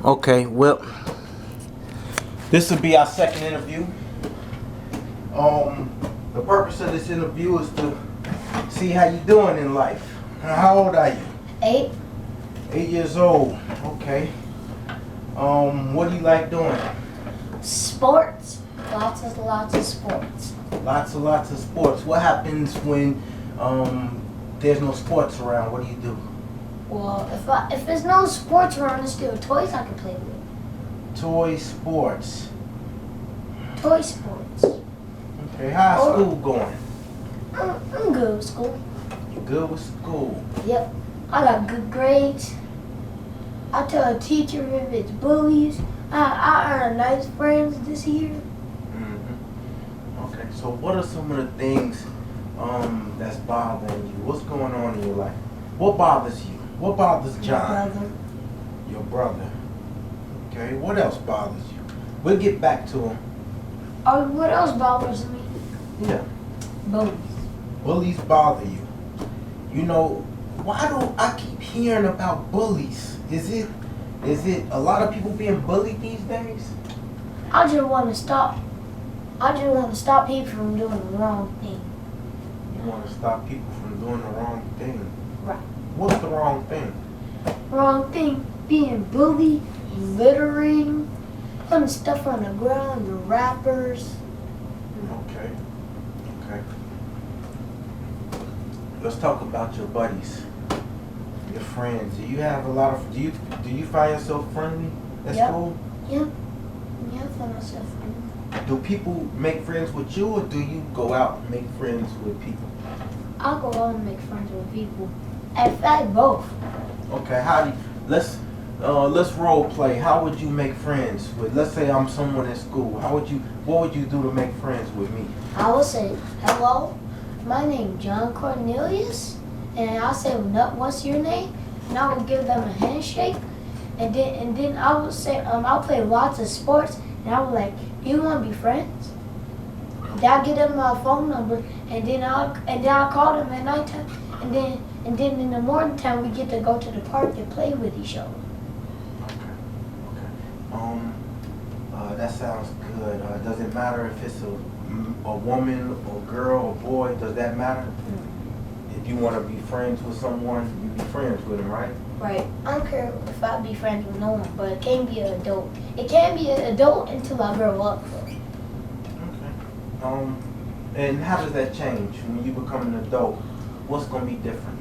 Okay, well, this will be our second interview. The purpose of this interview is to see how you doing in life. How old are you? 8. 8 years old. Okay. What do you like doing? Sports. Lots of sports. Lots of sports. What happens when there's no sports around? What do you do? Well, if there's no sports around, there's still toys I can play with. Toy sports. Toy sports. Okay, how's school going? I'm good with school. You good with school? Yep. I got good grades. I tell a teacher if it's bullies. I earned nice friends this year. Mm-hmm. Okay, so what are some of the things that's bothering you? What's going on in your life? What bothers you? What bothers John? My brother. Your brother. Okay, what else bothers you? We'll get back to him. Oh, what else bothers me? Yeah. Bullies. Bullies bother you. You know, why do I keep hearing about bullies? Is it a lot of people being bullied these days? I just want to stop. I just want to stop people from doing the wrong thing. You want to stop people from doing the wrong thing. Right. What's the wrong thing? Wrong thing. Being bullied, littering, putting stuff on the ground, the wrappers. Okay. Let's talk about your buddies, your friends. Do you have a lot of? Do you find yourself friendly at school? Yep. Yeah, I find myself friendly. Do people make friends with you, or do you go out and make friends with people? I'll go out and make friends with people. In fact, both. Okay. Let's role play. How would you make friends with? Let's say I'm someone at school. What would you do to make friends with me? I will say, hello, my name is John Cornelius, and I'll say, what's your name? And I will give them a handshake, and then I will say, I'll play lots of sports, and I will like, you want to be friends? Then I'll give them my phone number, and then I'll call them at nighttime, and then in the morning time we get to go to the park and play with each other. Okay. That sounds good. Does it matter if it's a woman or girl or boy? Does that matter? If you want to be friends with someone, you be friends with them, right? Right. I don't care if I be friends with no one, but it can't be an adult. It can't be an adult until I grow up. Okay. And how does that change when you become an adult? What's going to be different?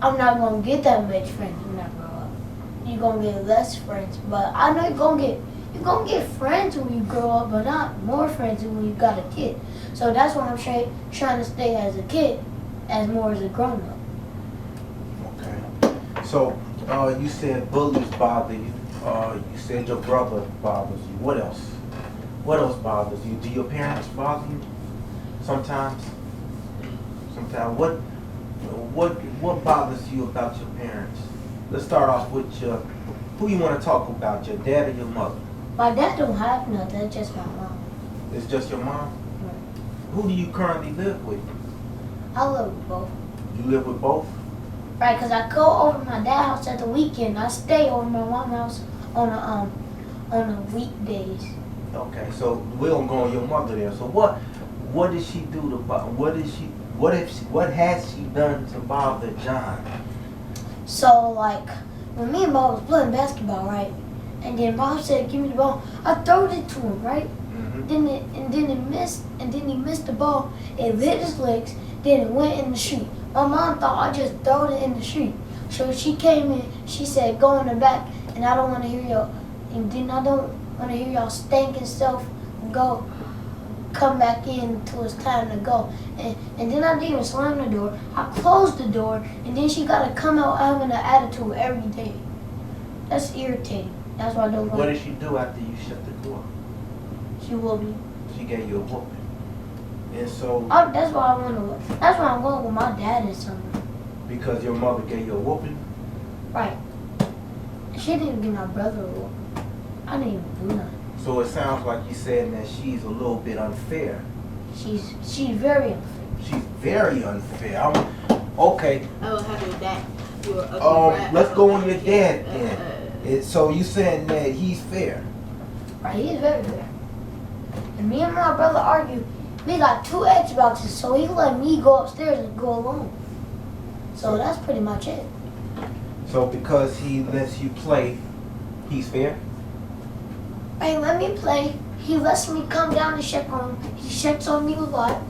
I'm not gonna get that much friends when I grow up. You're gonna get less friends, but I know you're gonna get friends when you grow up, but not more friends than when you got a kid. So that's why I'm trying to stay as a kid, as more as a grown up. Okay. So you said bullies bother you. You said your brother bothers you. What else? What else bothers you? Do your parents bother you? Sometimes. What bothers you about your parents? Let's start off with who you want to talk about, your dad or your mother? My dad don't have nothing, it's just my mom. It's just your mom? Right. Who do you currently live with? I live with both. You live with both? Right, because I go over to my dad's house at the weekend. I stay over my mom's house on the weekdays. Okay, so we don't go on your mother there. So what did she do to what has she done to bother John? So like when me and Bob was playing basketball, right? And then Bob said, "Give me the ball." I threw it to him, right? Mm-hmm. Then he missed the ball. It hit his legs. Then it went in the street. My mom thought I just threw it in the street. So she came in. She said, "Go in the back." And I don't want to hear y'all. And then I don't want to hear y'all stinking self go. Come back in until it's time to go. And then I didn't even slam the door. I closed the door, and then she got to come out having an attitude every day. That's irritating. That's why I don't What like did she do after you shut the door? She will be. She gave you a whooping. And so That's why that's why I'm going with my dad and something. because your mother gave you a whooping? Right. She didn't give my brother a whooping. I didn't even do nothing. So it sounds like you're saying that she's a little bit unfair. She's very unfair. She's very unfair. Okay. I will have it back. you an ugly rat. Let's go on your dad then. So you saying that he's fair? Right, he's very fair. And me and my brother argue. We got 2 Xboxes, so he let me go upstairs and go alone. So that's pretty much it. So because he lets you play, he's fair? Hey, let me play. He lets me come down and check on him. He checks on me a lot.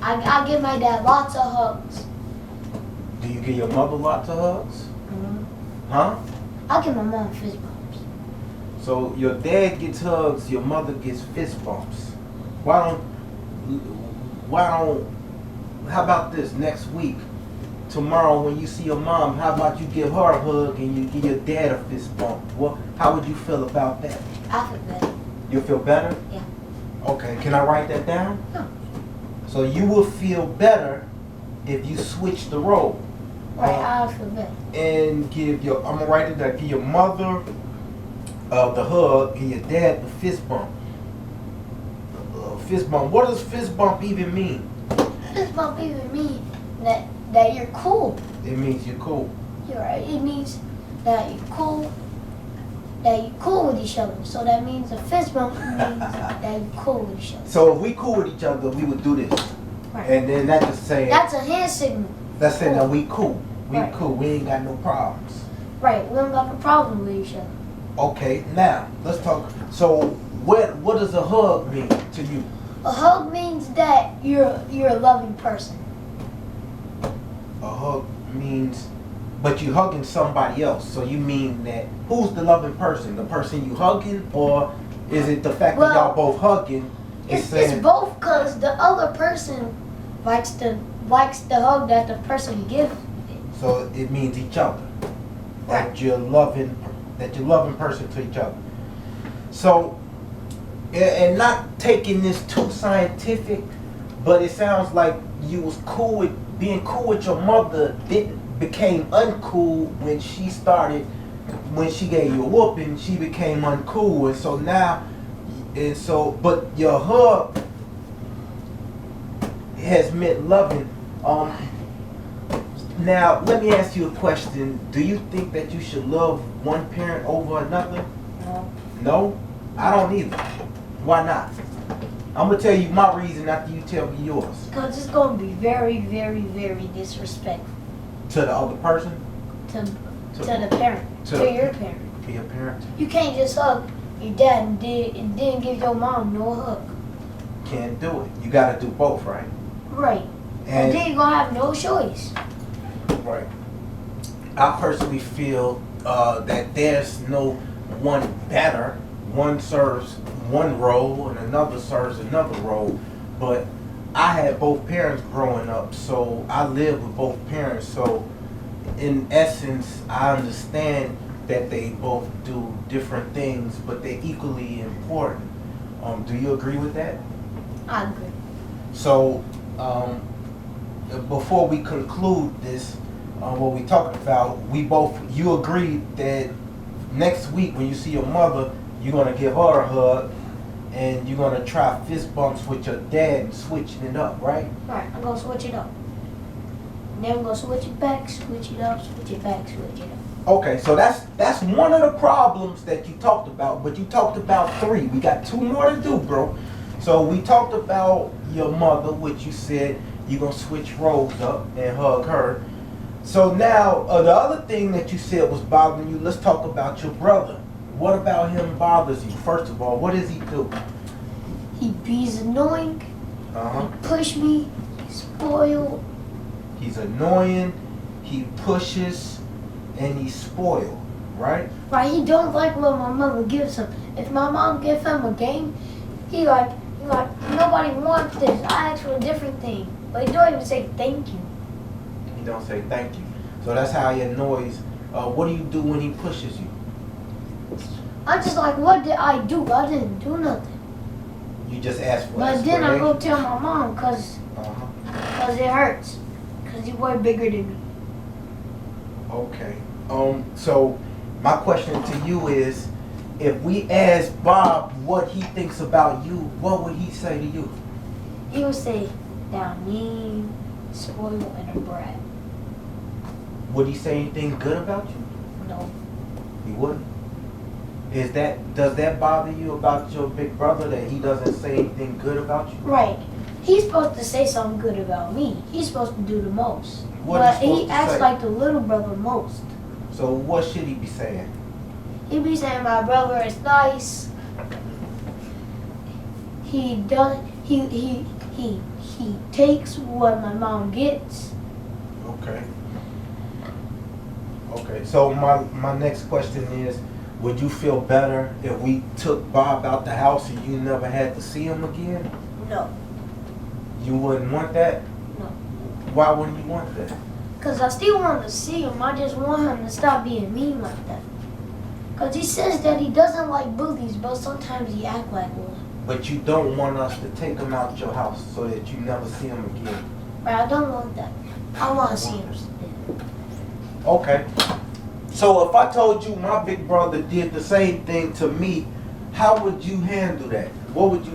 I give my dad lots of hugs. Do you give your mother lots of hugs? Mm-hmm. Huh? I give my mom fist bumps. So your dad gets hugs, your mother gets fist bumps. How about this next week? Tomorrow when you see your mom, how about you give her a hug and you give your dad a fist bump? Well, how would you feel about that? I feel better. You feel better? Yeah. Okay, can I write that down? No. So you will feel better if you switch the role. Right, I feel better. And I'm gonna write it down, give your mother the hug and your dad the fist bump. Fist bump. What does fist bump even mean? Fist bump even mean that you're cool. It means you're cool. You're right. It means that you're cool. That you're cool with each other. So that means a fist bump means that you're cool with each other. So if we cool with each other, we would do this. Right. And then that's just saying That's a hand signal. that's saying that we cool. We Right. cool. We ain't got no problems. Right. We don't got no problem with each other. Okay, now let's talk. So what does a hug mean to you? A hug means that you're a loving person. A hug means, but you hugging somebody else. So you mean that who's the loving person? The person you hugging, or is it the fact that y'all both hugging? It's both, because the other person likes the hug that the person gives. So it means each other. Right. That you're loving person to each other. So, and not taking this too scientific, but it sounds like you was being cool with your mother. It became uncool when she gave you a whooping. She became uncool, and so now, but your hug has meant loving. Now, let me ask you a question. Do you think that you should love one parent over another? No. No? I don't either. Why not? I'm going to tell you my reason after you tell me yours. Because it's going to be very, very, very disrespectful To the other person? to the parent, to your parent. To your parent? You can't just hug your dad and then give your mom no hug. Can't do it. You got to do both, right? Right. And then you're going to have no choice. Right. I personally feel that there's no one better. One serves one role and another serves another role. But I had both parents growing up, so I lived with both parents. So in essence, I understand that they both do different things, but they're equally important. Do you agree with that? I agree. So before we conclude this, what we talked about, you agreed that next week when you see your mother, you're going to give her a hug and you're going to try fist bumps with your dad and switching it up, right? Right, I'm going to switch it up. And then I'm going to switch it back, switch it up, switch it back, switch it up. Okay, so that's one of the problems that you talked about, but you talked about 3. We got 2 more to do, bro. So we talked about your mother, which you said you're going to switch roles up and hug her. So now, the other thing that you said was bothering you, let's talk about your brother. What about him bothers you? First of all, what does he do? He's annoying. Uh-huh. He push me. He's spoiled. He's annoying, he pushes, and he's spoiled, right? Right, he don't like what my mother gives him. If my mom gives him a game, he like, nobody wants this. I ask for a different thing. But he don't even say thank you. He don't say thank you. So that's how he annoys. What do you do when he pushes you? I'm just like, what did I do? I didn't do nothing. You just ask for But then I go explanation? tell my mom because Uh-huh. it hurts. Because he's way bigger than me. Okay. So my question to you is, if we ask Bob what he thinks about you, what would he say to you? He would say, that I'm mean, spoiled, and a brat. Would he say anything good about you? No. He wouldn't. Does that bother you about your big brother, that he doesn't say anything good about you? Right. He's supposed to say something good about me. He's supposed to do the most. What But he supposed he to acts say? like the little brother most. So what should he be saying? He be saying my brother is nice. He does. He takes what my mom gets. Okay. Okay. So my next question is, would you feel better if we took Bob out the house and you never had to see him again? No. You wouldn't want that? No. Why wouldn't you want that? Cause I still want to see him. I just want him to stop being mean like that. Cause he says that he doesn't like bullies, but sometimes he act like one. But you don't want us to take him out your house so that you never see him again. But I don't want that. I want to see him still. Okay. So if I told you my big brother did the same thing to me, how would you handle that? What would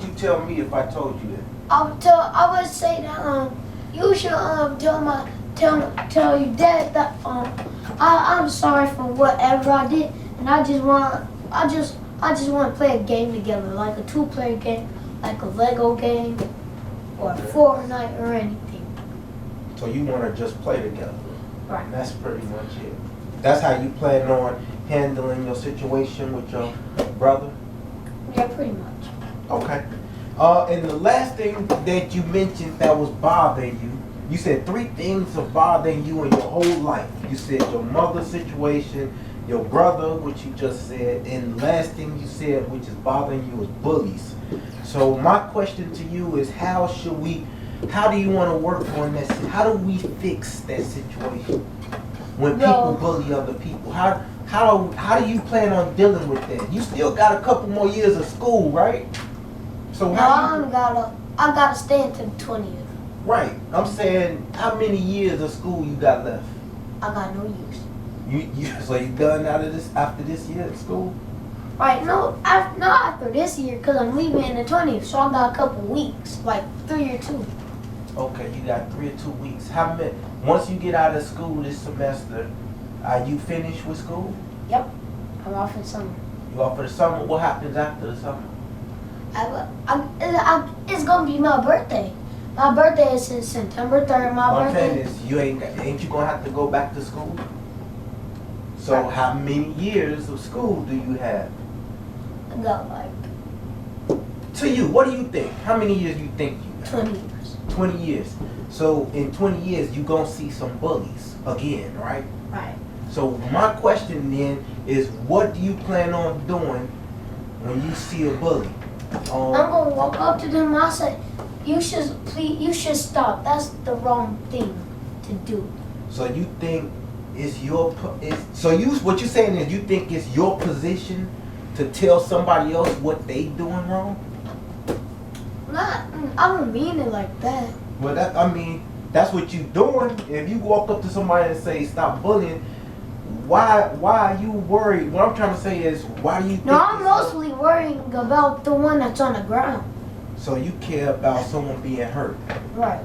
you tell me if I told you that? I would say that you should tell your dad that I'm sorry for whatever I did, and I just want to play a game together, like a 2-player game, like a Lego game, or Fortnite or anything. So you want to just play together. Right. And that's pretty much it. That's how you plan on handling your situation with your brother? Yeah, pretty much. Okay. And the last thing that you mentioned that was bothering you, you said 3 things are bothering you in your whole life. You said your mother's situation, your brother, which you just said, and the last thing you said, which is bothering you, is bullies. So my question to you is, how do you want to work on this? How do we fix that situation when people bully other people? How do you plan on dealing with that? You still got a couple more years of school, right? So I gotta stay until 20th. Right. I'm saying, how many years of school you got left? I got no years. So you done after this year of school? Right, no, after this year, because I'm leaving in the 20th, so I got a couple weeks, like 3 or 2. Okay, you got 3 or 2 weeks. Once you get out of school this semester, are you finished with school? Yep, I'm off in summer. You off for the summer? What happens after the summer? It's gonna be my birthday. My birthday is in September 3rd. What I'm saying is, ain't you gonna have to go back to school? So how many years of school do you have? I got like To you, what do you think? How many years do you think you have? 20 years. 20 years. So in 20 years, you gonna see some bullies again, right? Right. So my question then is, what do you plan on doing when you see a bully? I'm gonna walk up to them and I say, you should stop. That's the wrong thing to do. So you think what you're saying is, you think it's your position to tell somebody else what they doing wrong? I don't mean it like that. Well, that's what you doing. If you walk up to somebody and say, stop bullying, why are you worried? What I'm trying to say is, why do you think No, I'm mostly worrying about the one that's on the ground. So you care about someone being hurt? Right.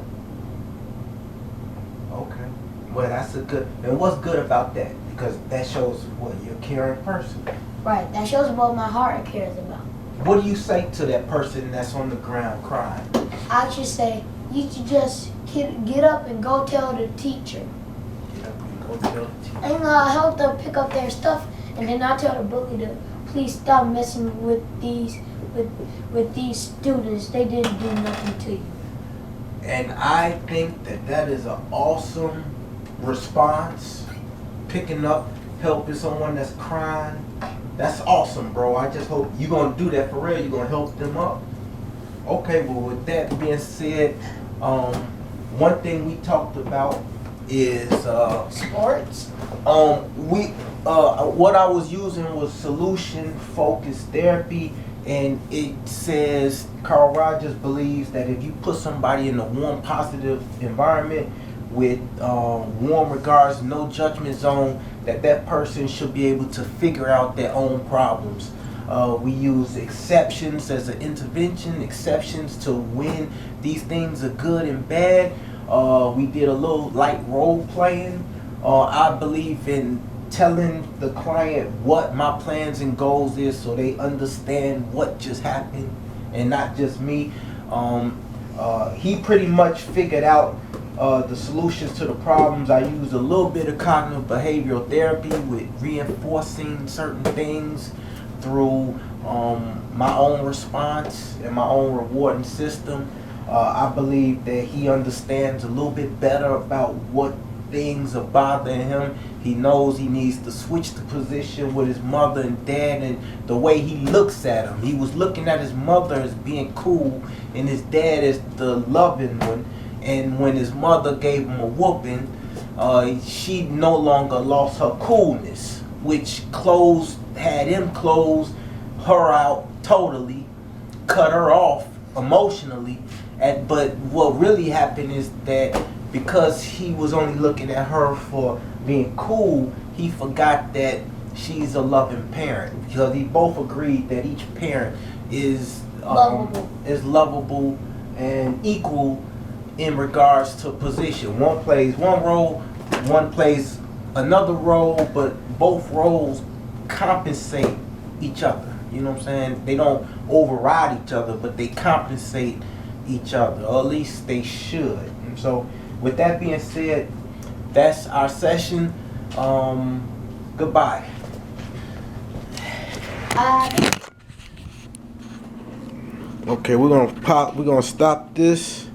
Okay. Well, that's and what's good about that? Because that shows what, you're a caring person. Right. That shows what my heart cares about. What do you say to that person that's on the ground crying? I should say, you should just get up and go tell the teacher. Get up and go tell the teacher. And help them pick up their stuff, and then I tell the bully to please stop messing with these students. They didn't do nothing to you. And I think that is an awesome response. Picking up, helping someone that's crying. That's awesome, bro. I just hope you're going to do that for real. You're going to help them up. Okay, well, with that being said, one thing we talked about is Sports. what I was using was solution focused therapy, and it says Carl Rogers believes that if you put somebody in a warm, positive environment with warm regards, no judgment zone, that person should be able to figure out their own problems. We use exceptions as an intervention, exceptions to when these things are good and bad. We did a little light role playing I believe in telling the client what my plans and goals is so they understand what just happened and not just me. He pretty much figured out the solutions to the problems. I use a little bit of cognitive behavioral therapy with reinforcing certain things through my own response and my own rewarding system. I believe that he understands a little bit better about what things are bothering him. He knows he needs to switch the position with his mother and dad and the way he looks at him. He was looking at his mother as being cool and his dad as the loving one. And when his mother gave him a whooping, she no longer lost her coolness, which had him close her out totally, cut her off emotionally. But what really happened is that because he was only looking at her for being cool, he forgot that she's a loving parent. Because he both agreed that each parent is lovable and equal in regards to position. One plays one role, one plays another role, but both roles compensate each other. You know what I'm saying? They don't override each other, but they compensate each other, or at least they should. And so with that being said, that's our session. Goodbye. Okay, we're gonna stop this.